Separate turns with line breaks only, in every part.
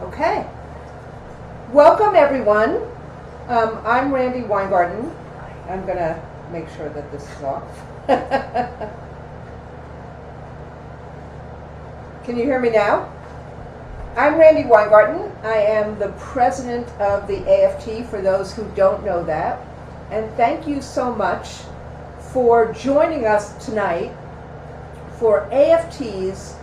Okay. Welcome, everyone. I'm Randy Weingarten. I'm going to make sure that this is off. Can you hear me now? I'm Randy Weingarten. I am the president of the AFT, for those who don't know that. And thank you so much for joining us tonight for AFT's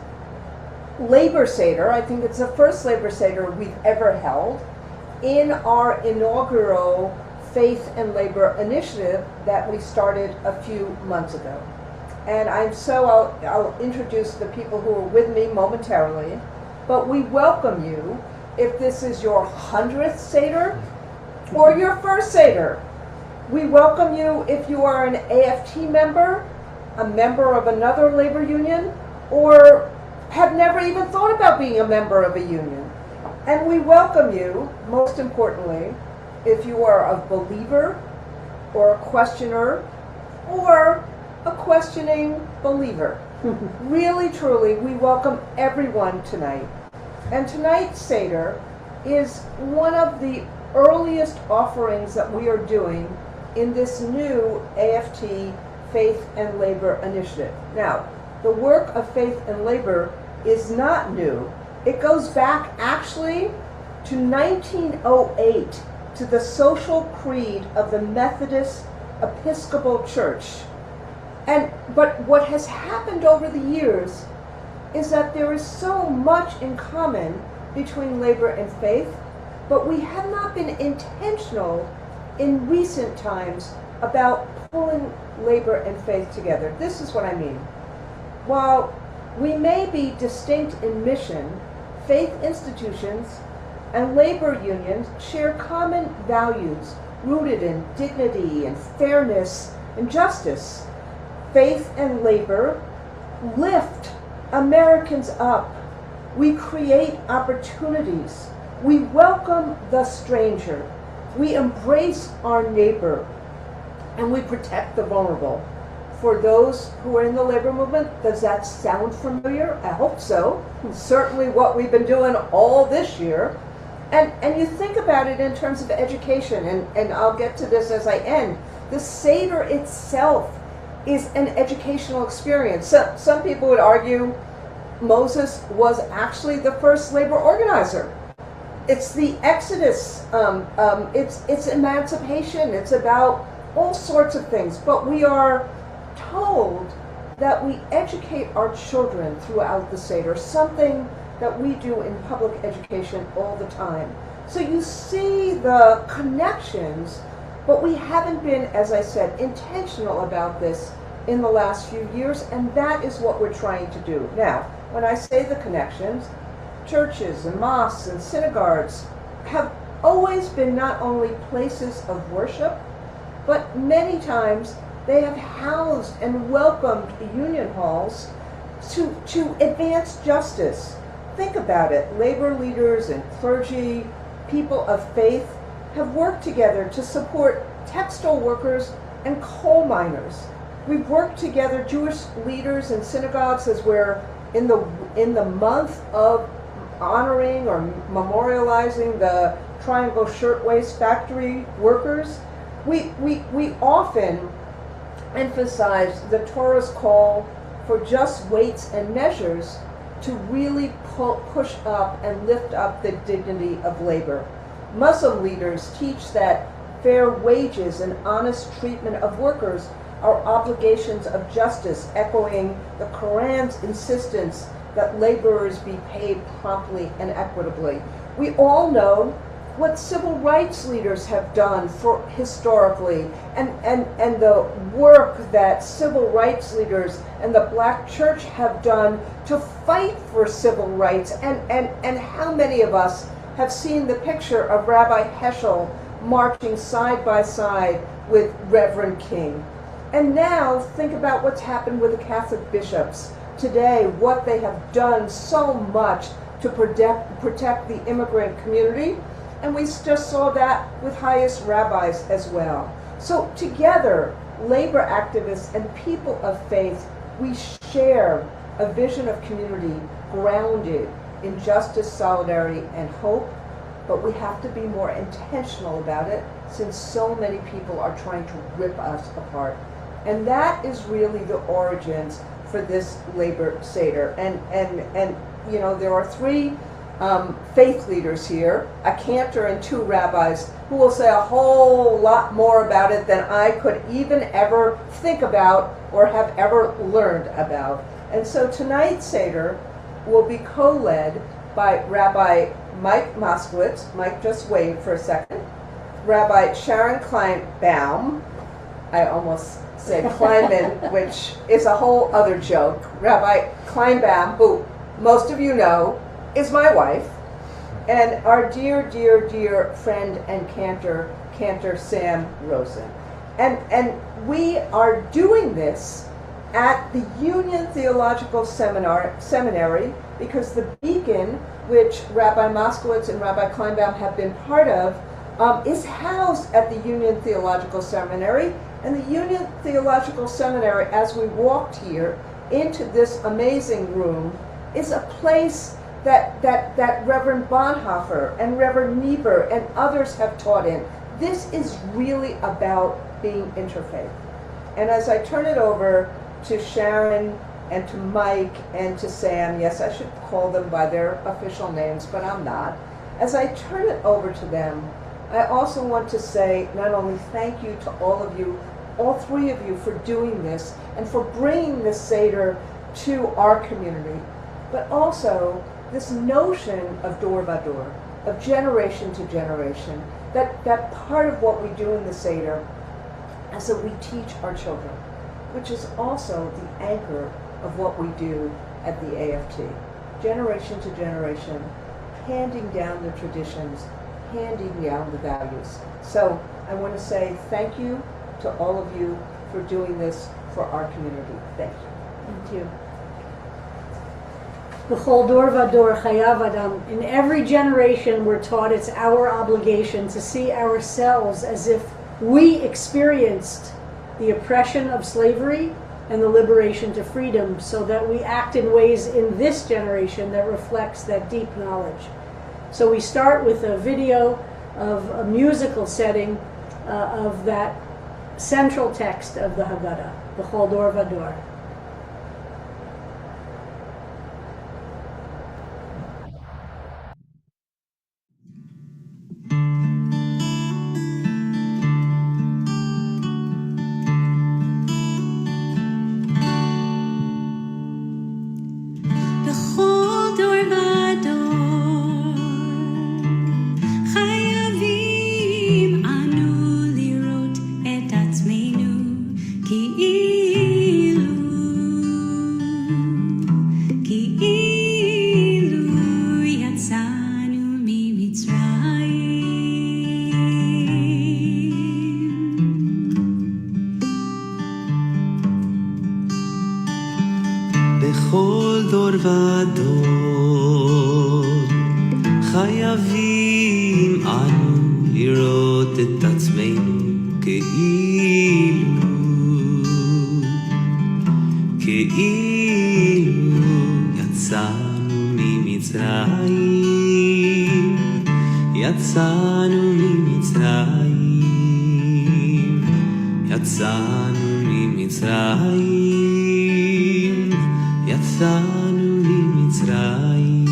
Labor Seder. I think it's the first Labor Seder we've ever held in our inaugural Faith and Labor initiative that we started a few months ago. And I'll introduce the people who are with me momentarily, but we welcome you if this is your 100th Seder or your first Seder. We welcome you if you are an AFT member, a member of another labor union, or have never even thought about being a member of a union. And we welcome you, most importantly, if you are a believer or a questioner or a questioning believer. Really, truly, we welcome everyone tonight. And tonight's Seder is one of the earliest offerings that we are doing in this new AFT Faith and Labor initiative. Now, the work of Faith and Labor is not new. It goes back actually to 1908, to the social creed of the Methodist Episcopal Church. But what has happened over the years is that there is so much in common between labor and faith, but we have not been intentional in recent times about pulling labor and faith together. This is what I mean. While we may be distinct in mission, faith institutions and labor unions share common values rooted in dignity and fairness and justice. Faith and labor lift Americans up. We create opportunities. We welcome the stranger. We embrace our neighbor. And we protect the vulnerable. For those who are in the labor movement, does that sound familiar? I hope so. Certainly what we've been doing all this year. And you think about it in terms of education, and I'll get to this as I end. The Seder itself is an educational experience. So, some people would argue Moses was actually the first labor organizer. It's the Exodus, it's emancipation, it's about all sorts of things, but we are told that we educate our children throughout the Seder, something that we do in public education all the time. So you see the connections, but we haven't been, as I said, intentional about this in the last few years, and that is what we're trying to do. Now, when I say the connections, churches and mosques and synagogues have always been not only places of worship, but many times they have housed and welcomed union halls to advance justice. Think about it. Labor leaders and clergy, people of faith, have worked together to support textile workers and coal miners. We've worked together, Jewish leaders and synagogues, as we're in the month of honoring or memorializing the Triangle Shirtwaist Factory workers. We often emphasize the Torah's call for just weights and measures to really push up and lift up the dignity of labor. Muslim leaders teach that fair wages and honest treatment of workers are obligations of justice, echoing the Quran's insistence that laborers be paid promptly and equitably. We all know what civil rights leaders have done historically, and the work that civil rights leaders and the Black church have done to fight for civil rights, and how many of us have seen the picture of Rabbi Heschel marching side by side with Reverend King. And now think about what's happened with the Catholic bishops today, what they have done so much to protect the immigrant community. And we just saw that with highest rabbis as well. So together, labor activists and people of faith, we share a vision of community grounded injustice, solidarity, and hope, but we have to be more intentional about it since so many people are trying to rip us apart. And that is really the origins for this Leil Seder. And you know, there are three faith leaders here, a cantor and two rabbis, who will say a whole lot more about it than I could even ever think about or have ever learned about. And so tonight's Seder will be co-led by Rabbi Mike Moskowitz. Mike, just wait for a second. Rabbi Sharon Kleinbaum. I almost said Kleinman, which is a whole other joke. Rabbi Kleinbaum, who most of you know, is my wife, and our dear, dear, dear friend and Cantor Sam Rosen. And we are doing this at the Union Theological Seminary because the Beacon, which Rabbi Moskowitz and Rabbi Kleinbaum have been part of, is housed at the Union Theological Seminary. And the Union Theological Seminary, as we walked here into this amazing room, is a place that Reverend Bonhoeffer and Reverend Niebuhr and others have taught in. This is really about being interfaith. And as I turn it over to Sharon and to Mike and to Sam, yes, I should call them by their official names, but I'm not. As I turn it over to them, I also want to say not only thank you to all of you, all three of you, for doing this and for bringing this Seder to our community, but also this notion of dor vador, of generation to generation, that part of what we do in the Seder is that we teach our children, which is also the anchor of what we do at the AFT. Generation to generation, handing down the traditions, handing down the values. So I want to say thank you to all of you for doing this for our community. Thank you.
Thank you. B'chol dor vador chayav adam. In every generation, we're taught it's our obligation to see ourselves as if we experienced the oppression of slavery and the liberation to freedom, so that we act in ways in this generation that reflects that deep knowledge. So we start with a video of a musical setting of that central text of the Haggadah, B'chol dor vador.
בכל דור ודור חייבים אנו לראות את עצמנו כאילו יצאנו ממצרים, יצאנו ממצרים, יצאנו ממצרים, יצאנו ממצרים.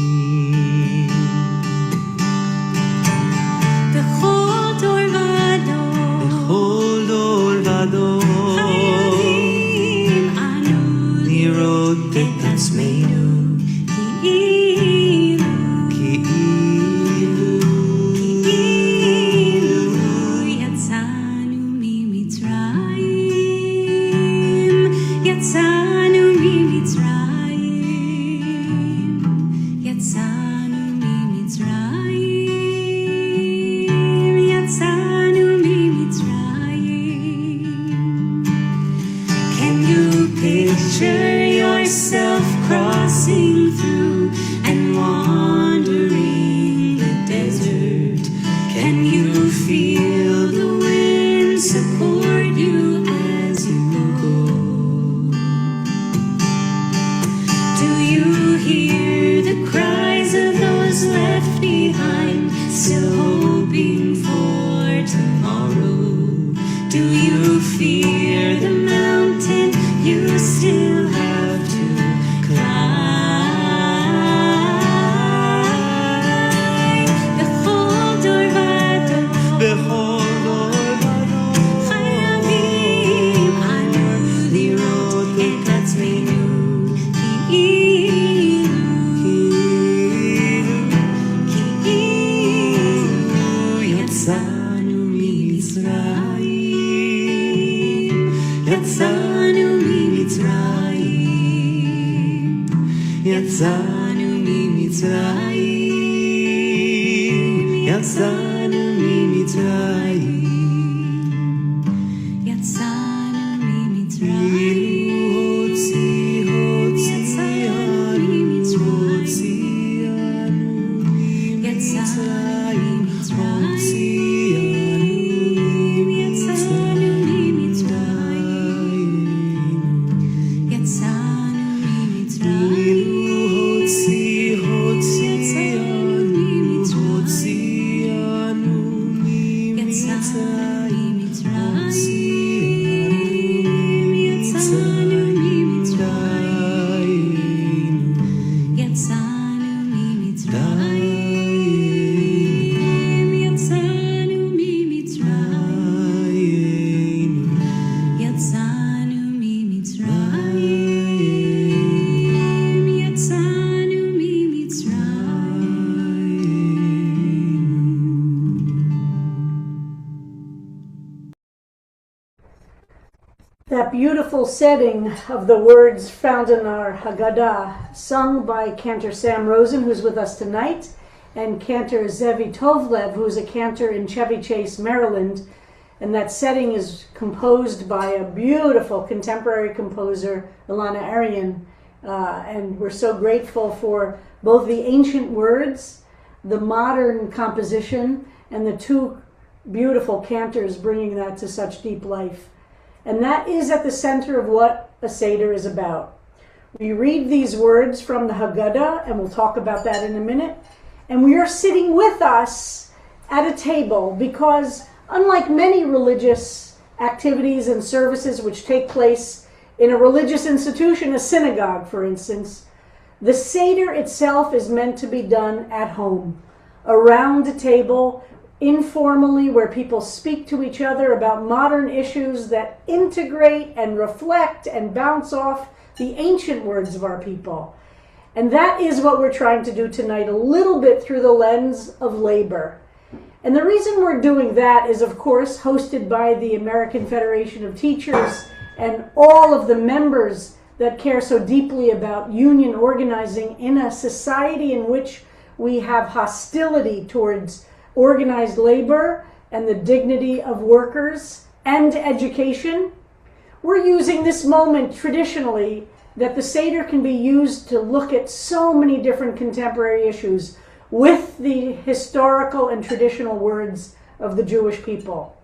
בכל דור ודור,
בכל דור ודור
חייבים אנו
לראות את עצמנו
picture yourself crossing through and wandering the desert. Can you feel the wind support you as you go? Do you hear the cries of
יצאנו ממצרים, יצאנו ממצרים, יצאנו ממצרים, יצאנו ממצרים,
יצאנו ממצרים,
That beautiful setting of the words found in our Haggadah, sung by Cantor Sam Rosen, who's with us tonight, and Cantor Zevi Tovlev, who's a cantor in Chevy Chase, Maryland. And that setting is composed by a beautiful contemporary composer, Ilana Arian. And we're so grateful for both the ancient words, the modern composition, and the two beautiful cantors bringing that to such deep life. And that is at the center of what a Seder is about. We read these words from the Haggadah, and we'll talk about that in a minute. And we are sitting with us at a table because, unlike many religious activities and services which take place in a religious institution, a synagogue, for instance, the Seder itself is meant to be done at home, around a table, informally, where people speak to each other about modern issues that integrate and reflect and bounce off the ancient words of our people. And that is what we're trying to do tonight, a little bit through the lens of labor. And the reason we're doing that is, of course, hosted by the American Federation of Teachers and all of the members that care so deeply about union organizing in a society in which we have hostility towards organized labor and the dignity of workers and education. We're using this moment traditionally that the Seder can be used to look at so many different contemporary issues with the historical and traditional words of the Jewish people.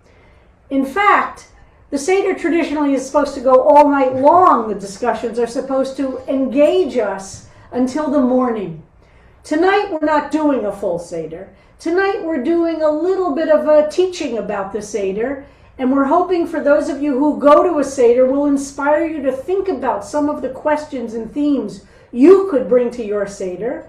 In fact, the Seder traditionally is supposed to go all night long. The discussions are supposed to engage us until the morning. Tonight we're not doing a full Seder. Tonight we're doing a little bit of a teaching about the Seder, and we're hoping for those of you who go to a Seder will inspire you to think about some of the questions and themes you could bring to your Seder.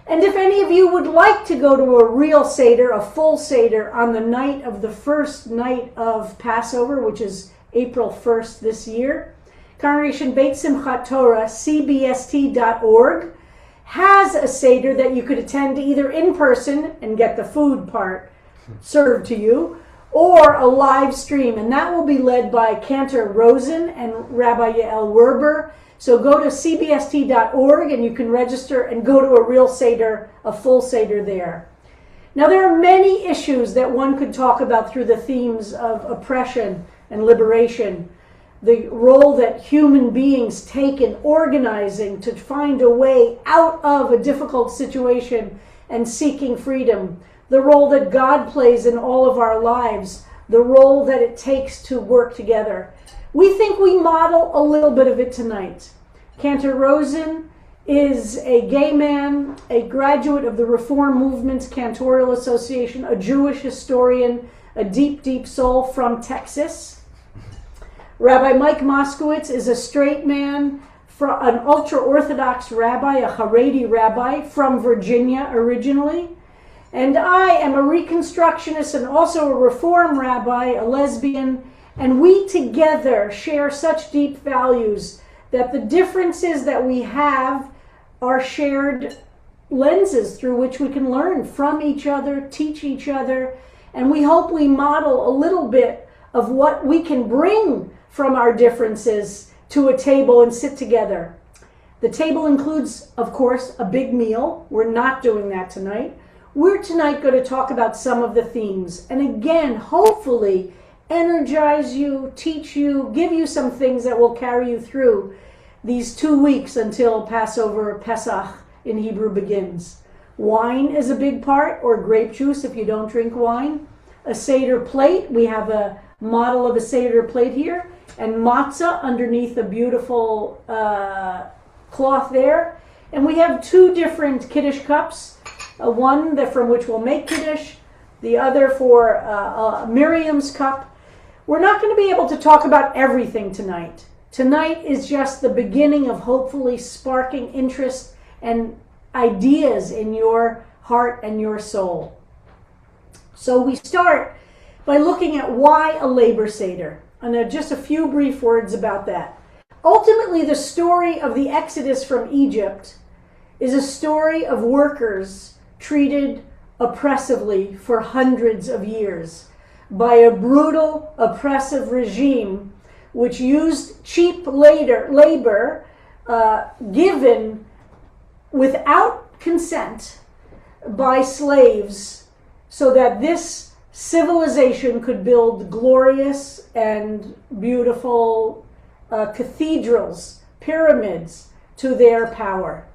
And if any of you would like to go to a real Seder, a full Seder, on the night of the first night of Passover, which is April 1st this year, Congregation Beit Simchat Torah, cbst.org, has a Seder that you could attend either in person and get the food part served to you, or a live stream, and that will be led by Cantor Rosen and Rabbi Yael Werber. So go to cbst.org and you can register and go to a real Seder, a full Seder there. Now there are many issues that one could talk about through the themes of oppression and liberation, the role that human beings take in organizing to find a way out of a difficult situation and seeking freedom, the role that God plays in all of our lives, the role that it takes to work together. We think we model a little bit of it tonight. Cantor Rosen is a gay man, a graduate of the Reform Movement's Cantorial Association, a Jewish historian, a deep, deep soul from Texas. Rabbi Mike Moskowitz is a straight man, an ultra-Orthodox rabbi, a Haredi rabbi from Virginia originally. And I am a Reconstructionist and also a Reform rabbi, a lesbian, and we together share such deep values that the differences that we have are shared lenses through which we can learn from each other, teach each other, And we hope we model a little bit of what we can bring from our differences to a table and sit together. The table includes, of course, a big meal. We're not doing that tonight. We're tonight going to talk about some of the themes. And again, hopefully, energize you, teach you, give you some things that will carry you through these 2 weeks until Passover, Pesach in Hebrew begins. Wine is a big part, or grape juice if you don't drink wine. A Seder plate. We have a model of a Seder plate here. And matzah underneath a beautiful cloth there. And we have 2 different Kiddush cups. One from which we'll make Kiddush. The other for Miriam's cup. We're not going to be able to talk about everything tonight. Tonight is just the beginning of hopefully sparking interest and ideas in your heart and your soul. So we start by looking at why a labor Seder. And just a few brief words about that. Ultimately, the story of the Exodus from Egypt is a story of workers treated oppressively for hundreds of years by a brutal, oppressive regime which used cheap labor given without consent by slaves so that this civilization could build glorious and beautiful cathedrals, pyramids to their power.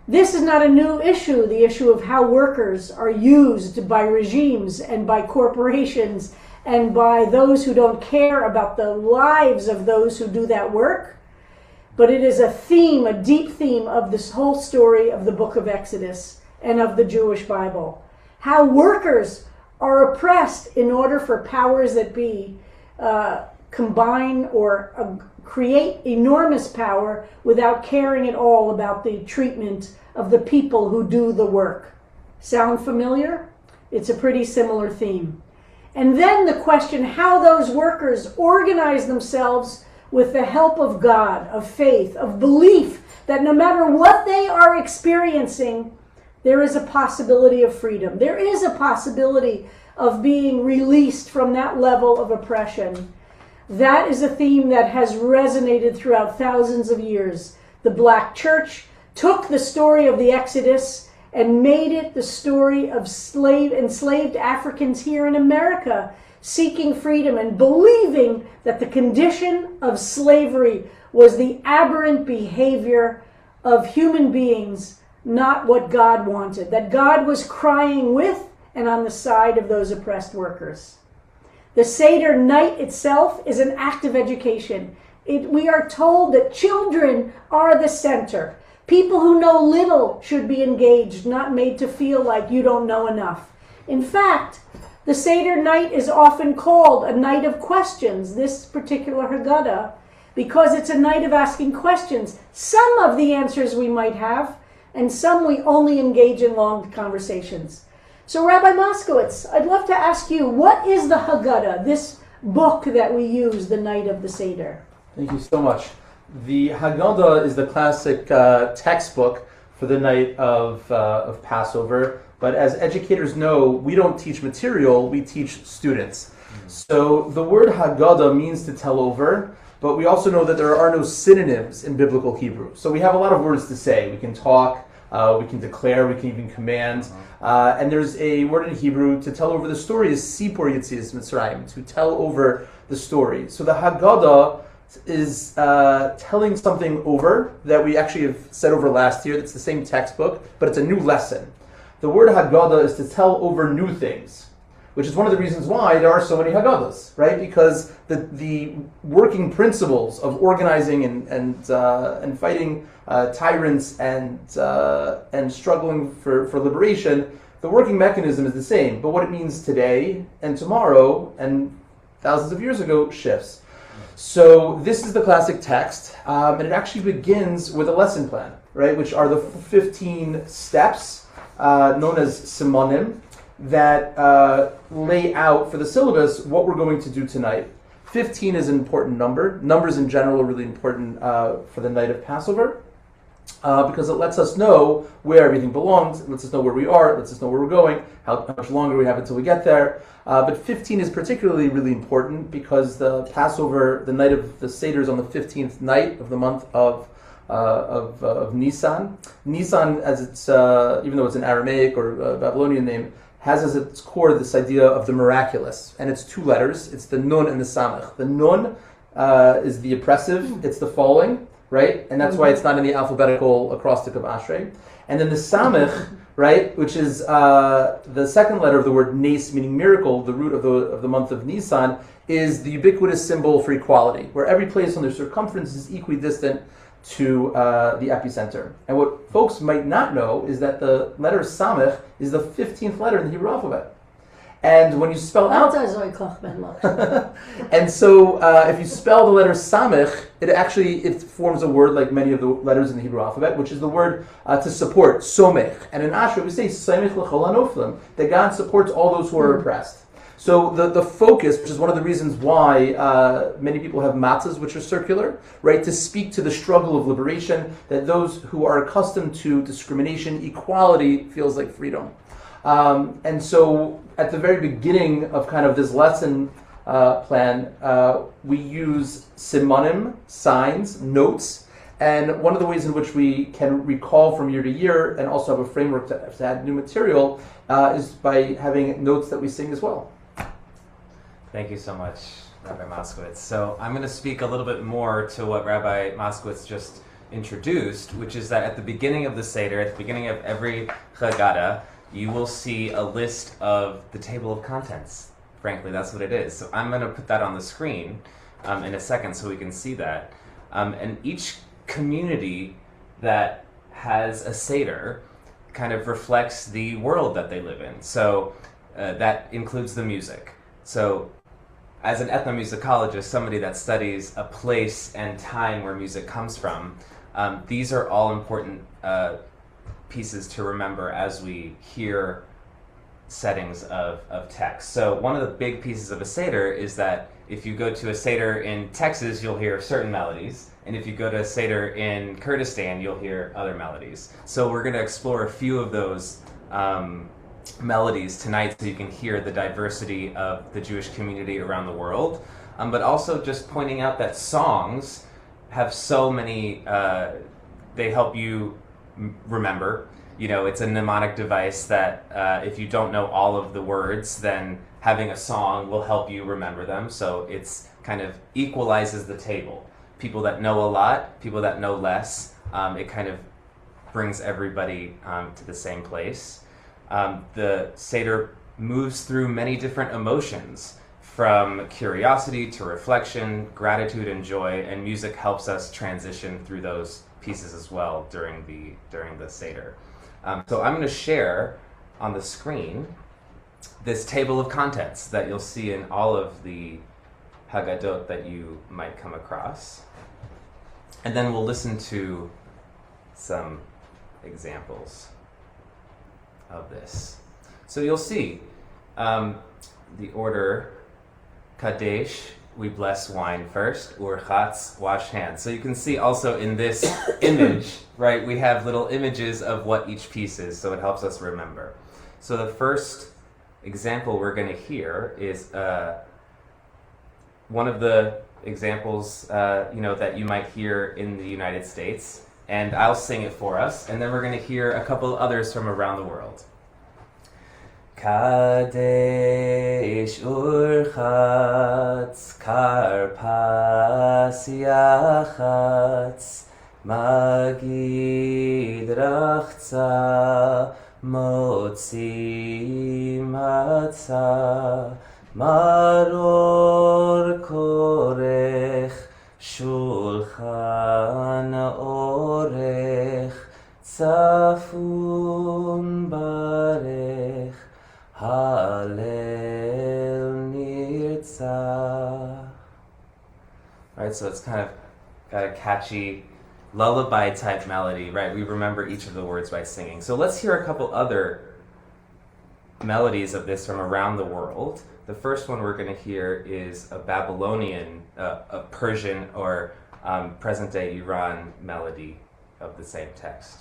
This is not a new issue, the issue of how workers are used by regimes and by corporations and by those who don't care about the lives of those who do that work. But it is a theme, a deep theme of this whole story of the book of Exodus and of the Jewish Bible. How workers are oppressed in order for powers that be combine or create enormous power without caring at all about the treatment of the people who do the work. Sound familiar? It's a pretty similar theme. And then the question how those workers organize themselves with the help of God, of faith, of belief that no matter what they are experiencing, there is a possibility of freedom. There is a possibility of being released from that level of oppression. That is a theme that has resonated throughout thousands of years. The Black Church took the story of the Exodus and made it the story of enslaved Africans here in America seeking freedom and believing that the condition of slavery was the aberrant behavior of human beings, not what God wanted. That God was crying with and on the side of those oppressed workers. The Seder night itself is an act of education. We are told that children are the center. People who know little should be engaged, not made to feel like you don't know enough. In fact, the Seder night is often called a night of questions, this particular Haggadah, because it's a night of asking questions. Some of the answers we might have, and some we only engage in long conversations. So Rabbi Moskowitz, I'd love to ask you, what is the Haggadah, this book that we use the night of the Seder?
Thank you so much. The Haggadah is the classic textbook for the night of Passover, but as educators know, we don't teach material, we teach students. So the word Haggadah means to tell over, but we also know that there are no synonyms in biblical Hebrew. So we have a lot of words to say. We can talk, we can declare, we can even command. And there's a word in Hebrew to tell over the story is Sipor Yetzias Mitzrayim, to tell over the story. So the Haggadah is telling something over that we actually have said over last year. That's the same textbook, but it's a new lesson. The word Haggadah is to tell over new things, which is one of the reasons why there are so many Haggadahs, right? Because the working principles of organizing and fighting tyrants and struggling for liberation, the working mechanism is the same. But what it means today and tomorrow and thousands of years ago shifts. So this is the classic text, and it actually begins with a lesson plan, right? Which are the 15 steps known as Simonim, that lay out for the syllabus what we're going to do tonight. 15 is an important number. Numbers in general are really important for the night of Passover. because it lets us know where everything belongs, it lets us know where we are, it lets us know where we're going, how much longer we have until we get there. But 15 is particularly really important because the Passover, the night of the Seder, is on the 15th night of the month of Nisan. Nisan, as it's even though it's an Aramaic or Babylonian name, has as its core this idea of the miraculous, and it's two letters. It's the nun and the samech. The nun is the oppressive; it's the falling, right? And that's why it's not in the alphabetical acrostic of Ashrei. And then the samech, right, which is the second letter of the word nes, meaning miracle, the root of the month of Nisan, is the ubiquitous symbol for equality, where every place on the circumference is equidistant to the epicenter. And what folks might not know is that the letter samech is the 15th letter in the Hebrew alphabet. And when you spell out... and so if you spell the letter samech, it forms a word like many of the letters in the Hebrew alphabet, which is the word to support, somech. And in Ashrei we say, samech l'chol hanoflim, that God supports all those who are oppressed. So the focus, which is one of the reasons why many people have matzahs, which are circular, right, to speak to the struggle of liberation, that those who are accustomed to discrimination, equality feels like freedom. And so at the very beginning of kind of this lesson plan, we use simanim, signs, notes, and one of the ways in which we can recall from year to year and also have a framework to add new material is by having notes that we sing as well.
Thank you so much, Rabbi Moskowitz. So I'm going to speak a little bit more to what Rabbi Moskowitz just introduced, which is that at the beginning of the Seder, at the beginning of every Haggadah, you will see a list of the table of contents. Frankly, that's what it is. So I'm going to put that on the screen in a second so we can see that. And each community that has a Seder kind of reflects the world that they live in. So that includes the music. So as an ethnomusicologist, somebody that studies a place and time where music comes from, these are all important pieces to remember as we hear settings of text. So one of the big pieces of a Seder is that if you go to a Seder in Texas, you'll hear certain melodies, and if you go to a Seder in Kurdistan, you'll hear other melodies. So we're going to explore a few of those melodies tonight so you can hear the diversity of the Jewish community around the world, but also just pointing out that songs have so many, they help you remember. You know, it's a mnemonic device that if you don't know all of the words, then having a song will help you remember them. So it's kind of equalizes the table. People that know a lot, people that know less, it kind of brings everybody to the same place. The Seder moves through many different emotions, from curiosity to reflection, gratitude and joy, and music helps us transition through those pieces as well during the Seder. So I'm going to share on the screen this table of contents that you'll see in all of the Haggadot that you might come across. And then we'll listen to some examples of this. So you'll see the order: Kadesh, we bless wine first; Urchatz, wash hands. So you can see also in this image, right, we have little images of what each piece is, so it helps us remember. So the first example we're going to hear is one of the examples that you might hear in the United States. And I'll sing it for us, and then we're going to hear a couple others from around the world. Kadesh urchatz karpas yachatz magid rachza motzi matzah maror korech Shulchan orech tzafun barech halel nirtzach. Right, so it's kind of got a catchy lullaby type melody, right? We remember each of the words by singing. So let's hear a couple other melodies of this from around the world. The first one we're going to hear is a Babylonian, a Persian or present-day Iran melody of the same text.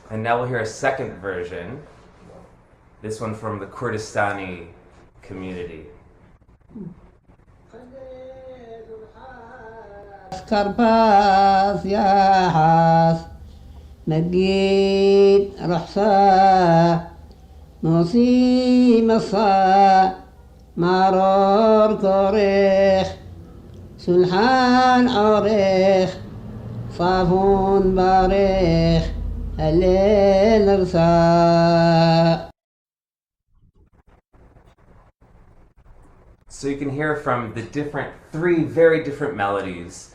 And now we'll hear a second version, this one from the Kurdistani community.
كرباس يا حاس نجيت رحصا نصي مصا مرور كوريخ سلحان عريخ صافون باريخ الليل رسا.
So you can hear from the three very different melodies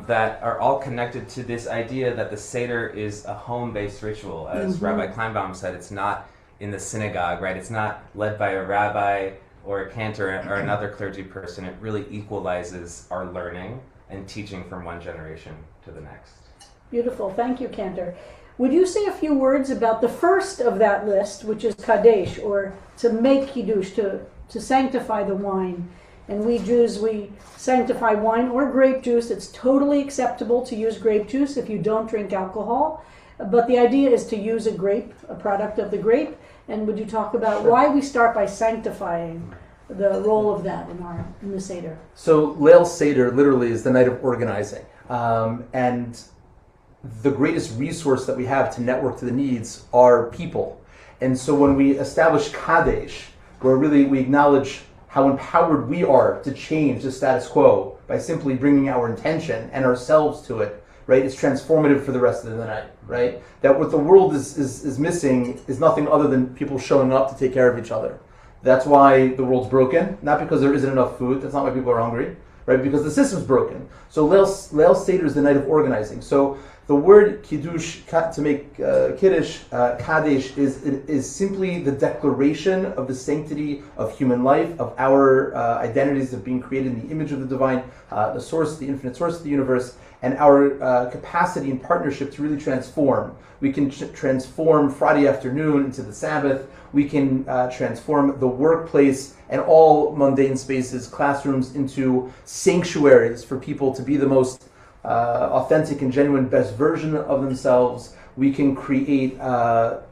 that are all connected to this idea that the Seder is a home-based ritual. As Rabbi Kleinbaum said, it's not in the synagogue, right? It's not led by a rabbi or a cantor or another clergy person. It really equalizes our learning and teaching from one generation to the next.
Beautiful. Thank you, Cantor. Would you say a few words about the first of that list, which is Kadesh, or to make Kiddush, to sanctify the wine? And we Jews, we sanctify wine or grape juice. It's totally acceptable to use grape juice if you don't drink alcohol. But the idea is to use a grape, a product of the grape. And would you talk about why we start by sanctifying the role of that in the Seder?
So Leil Seder literally is the night of organizing. And the greatest resource that we have to network to the needs are people. And so when we establish Kadesh, where really we acknowledge how empowered we are to change the status quo by simply bringing our intention and ourselves to it, right? It's transformative for the rest of the night, right? That what the world is missing is nothing other than people showing up to take care of each other. That's why the world's broken, not because there isn't enough food. That's not why people are hungry, right? Because the system's broken. So Leil Seder is the night of organizing. So the word kiddush, to make kiddush, kadesh, is simply the declaration of the sanctity of human life, of our identities of being created in the image of the divine, the source, the infinite source of the universe, and our capacity and partnership to really transform. We can transform Friday afternoon into the Sabbath. We can transform the workplace and all mundane spaces, classrooms, into sanctuaries for people to be the most authentic and genuine best version of themselves. We can create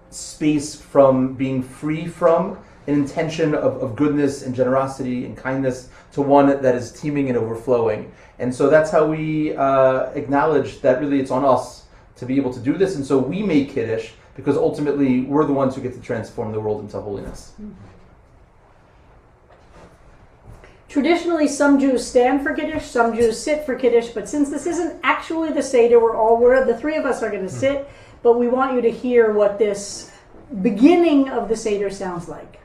space from being free from an intention of goodness and generosity and kindness to one that is teeming and overflowing. And so that's how we acknowledge that really it's on us to be able to do this. And so we make Kiddush because ultimately we're the ones who get to transform the world into holiness.
Traditionally, some Jews stand for Kiddush, some Jews sit for Kiddush, but since this isn't actually the Seder, the three of us are going to sit, but we want you to hear what this beginning of the Seder sounds like.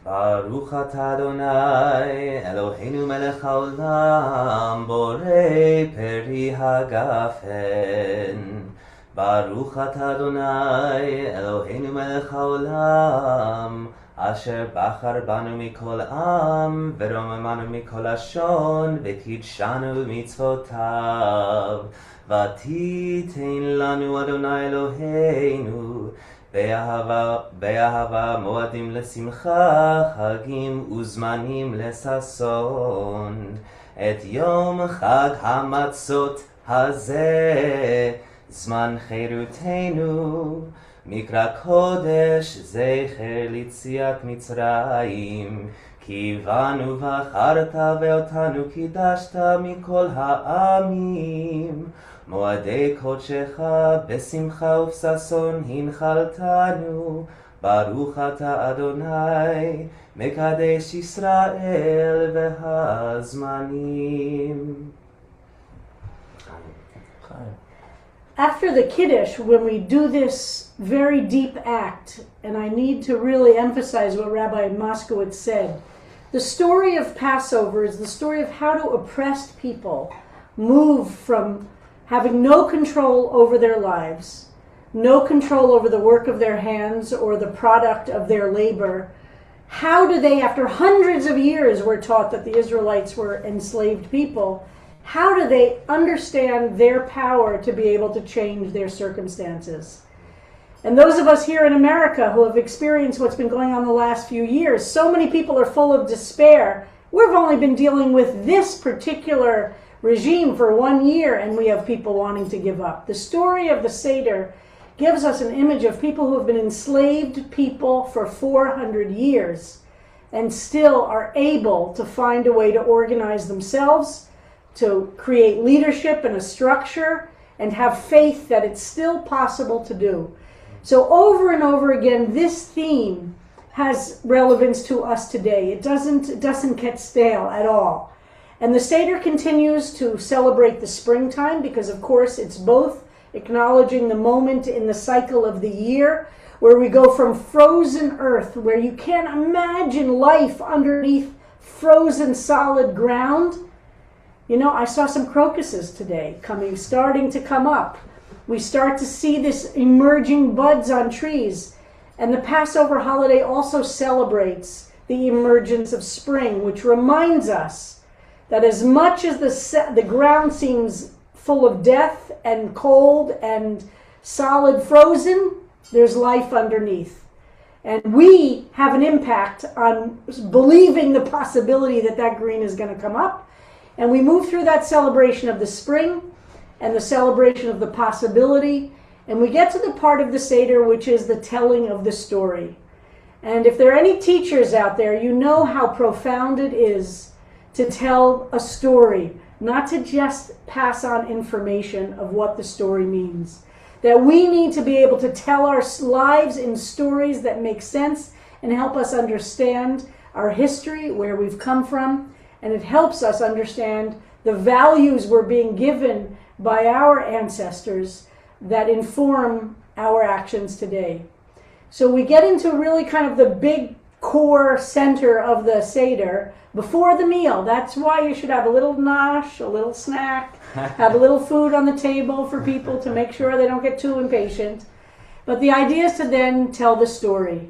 Baruch atah Adonai Eloheinu melech haolam borei peri hagafen. Baruch atah Adonai Eloheinu melech haolam Asher bachar banu mikol am veromemanu mikol lashon v'kidshanu mitzvotav v'titein lanu Adonai Eloheinu be'ahava moadim lesimcha chagim uzmanim lesason et yom chag hamatzot hazeh zman cherutenu מקרא קודש זכר ליציאת מצרים כי בנו בחרת ואותנו קידשת מכל העמים מועדי קודשך בשמחה ובששון הנחלתנו ברוך אתה אדוני מקדש ישראל והזמנים.
After the Kiddush, when we do this very deep act, and I need to really emphasize what Rabbi Moskowitz said, the story of Passover is the story of how to oppressed people move from having no control over their lives no control over the work of their hands or the product of their labor, how do they, after hundreds of years we're taught that the Israelites were enslaved people, how do they understand their power to be able to change their circumstances? And those of us here in America who have experienced what's been going on the last few years, so many people are full of despair. We've only been dealing with this particular regime for 1 year, and we have people wanting to give up. The story of the Seder gives us an image of people who have been enslaved people for 400 years and still are able to find a way to organize themselves, to create leadership and a structure, and have faith that it's still possible to do. So over and over again, this theme has relevance to us today. It doesn't get stale at all. And the Seder continues to celebrate the springtime because, of course, it's both acknowledging the moment in the cycle of the year where we go from frozen earth, where you can't imagine life underneath frozen solid ground. You know, I saw some crocuses today starting to come up. We start to see this emerging buds on trees. And the Passover holiday also celebrates the emergence of spring, which reminds us that as much as the ground seems full of death and cold and solid frozen, there's life underneath. And we have an impact on believing the possibility that that green is going to come up. And we move through that celebration of the spring and the celebration of the possibility. And we get to the part of the Seder which is the telling of the story. And if there are any teachers out there, you know how profound it is to tell a story, not to just pass on information of what the story means. That we need to be able to tell our lives in stories that make sense and help us understand our history, where we've come from, and it helps us understand the values we're being given by our ancestors that inform our actions today. So we get into really kind of the big core center of the Seder before the meal. That's why you should have a little nosh, a little snack, have a little food on the table for people to make sure they don't get too impatient. But the idea is to then tell the story.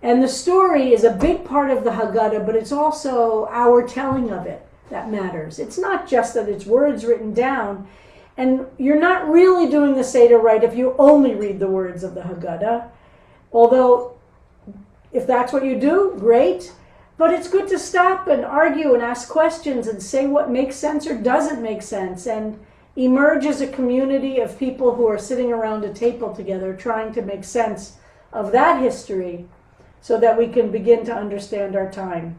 And the story is a big part of the Haggadah, but it's also our telling of it that matters. It's not just that it's words written down. And you're not really doing the Seder right if you only read the words of the Haggadah. Although, if that's what you do, great. But it's good to stop and argue and ask questions and say what makes sense or doesn't make sense, and emerge as a community of people who are sitting around a table together trying to make sense of that history so that we can begin to understand our time.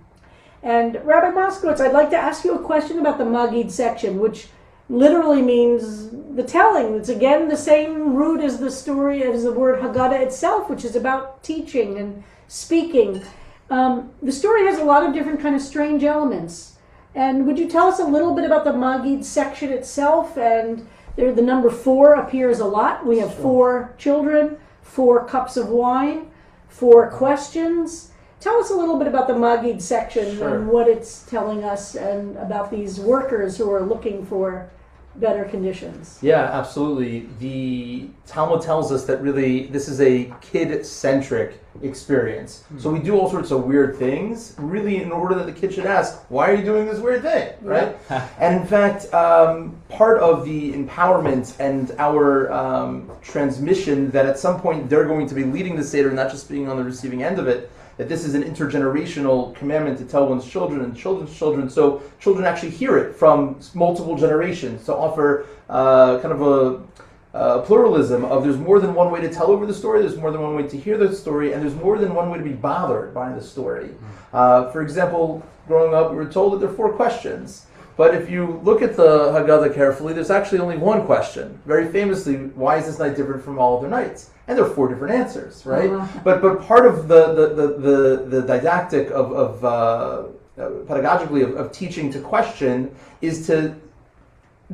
And Rabbi Moskowitz, I'd like to ask you a question about the Magid section, which literally means the telling. It's again the same root as the story, as the word Haggadah itself, which is about teaching and speaking. The story has a lot of different kind of strange elements. And would you tell us a little bit about the Magid section itself? And there, the number 4 appears a lot. We have 4 children, 4 cups of wine, 4 questions. Tell us a little bit about the Magid section and what it's telling us, and about these workers who are looking for better conditions.
Yeah, absolutely. The Talmud tells us that really this is a kid-centric experience. So we do all sorts of weird things, really in order that the kid should ask, why are you doing this weird thing, right? And in fact, part of the empowerment and our transmission that at some point they're going to be leading the Seder, not just being on the receiving end of it, that this is an intergenerational commandment to tell one's children and children's children, so children actually hear it from multiple generations, to offer kind of a pluralism of there's more than one way to tell over the story, there's more than one way to hear the story, and there's more than one way to be bothered by the story. For example, growing up, we were told that there are 4 questions. But if you look at the Haggadah carefully, there's actually only one question. Very famously, why is this night different from all other nights? And there are 4 different answers, right? But part of the didactic of pedagogically of teaching to question is to